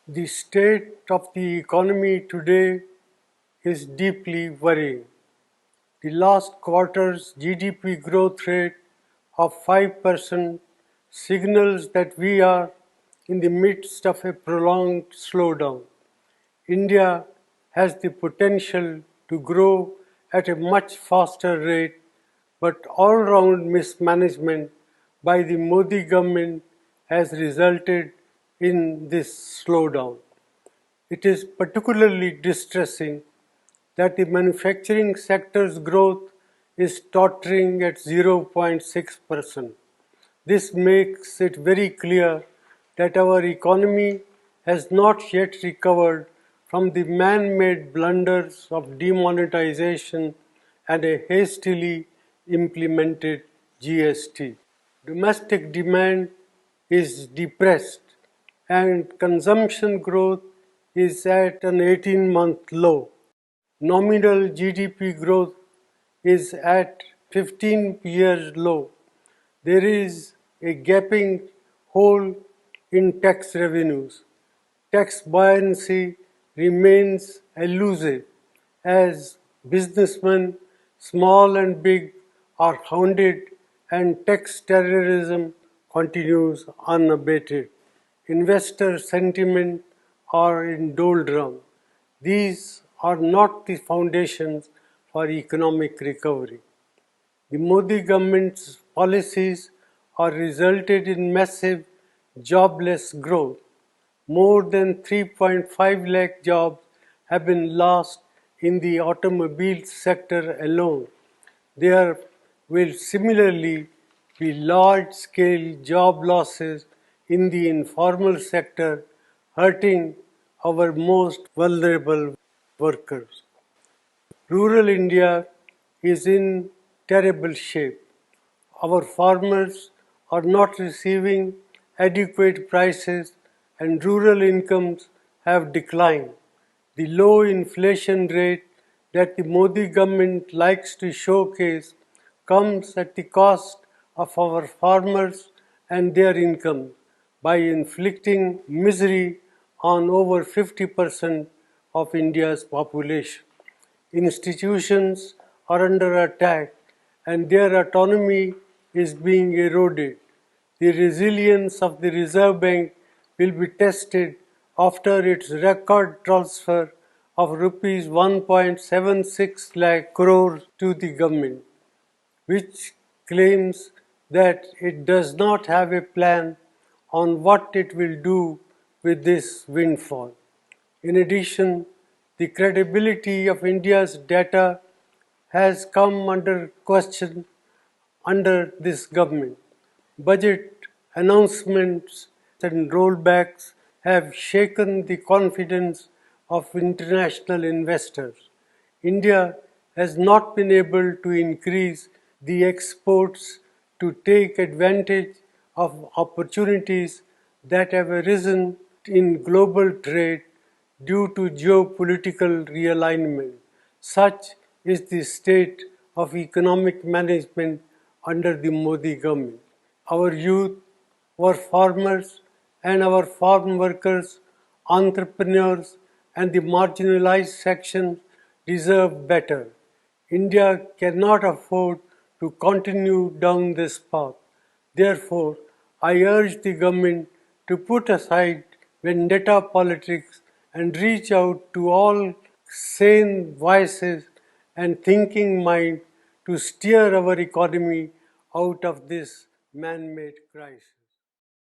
The state of the economy today is deeply worrying. The last quarter's GDP growth rate of 5% signals that we are in the midst of a prolonged slowdown. India has the potential to grow at a much faster rate, but all-round mismanagement by the Modi government has resulted in this slowdown. It is particularly distressing that the manufacturing sector's growth is tottering at 0.6%. This makes it very clear that our economy has not yet recovered from the man-made blunders of demonetization and a hastily implemented GST. Domestic demand is depressed and consumption growth is at an 18-month low. Nominal GDP growth is at 15-year low. There is a gaping hole in tax revenues. Tax buoyancy remains elusive as businessmen, small and big, are hounded and tax terrorism continues unabated. Investor sentiment are in doldrum. These are not the foundations for economic recovery. The Modi government's policies are resulted in massive jobless growth. More than 3.5 lakh jobs have been lost in the automobile sector alone. There will similarly be large-scale job losses in the informal sector, hurting our most vulnerable workers. Rural India is in terrible shape. Our farmers are not receiving adequate prices and rural incomes have declined. The low inflation rate that the Modi government likes to showcase comes at the cost of our farmers and their income by inflicting misery on over 50% of India's population. Institutions are under attack and their autonomy is being eroded. The resilience of the Reserve Bank will be tested after its record transfer of rupees 1.76 lakh crore to the government, which claims that it does not have a plan on what it will do with this windfall. In addition, the credibility of India's data has come under question under this government. Budget announcements and rollbacks have shaken the confidence of international investors. India has not been able to increase the exports to take advantage of opportunities that have arisen in global trade due to geopolitical realignment. Such is the state of economic management under the Modi government. Our youth, our farmers and our farm workers, entrepreneurs and the marginalized sections deserve better. India cannot afford to continue down this path. Therefore, I urge the government to put aside vendetta politics and reach out to all sane voices and thinking mind to steer our economy out of this man-made crisis.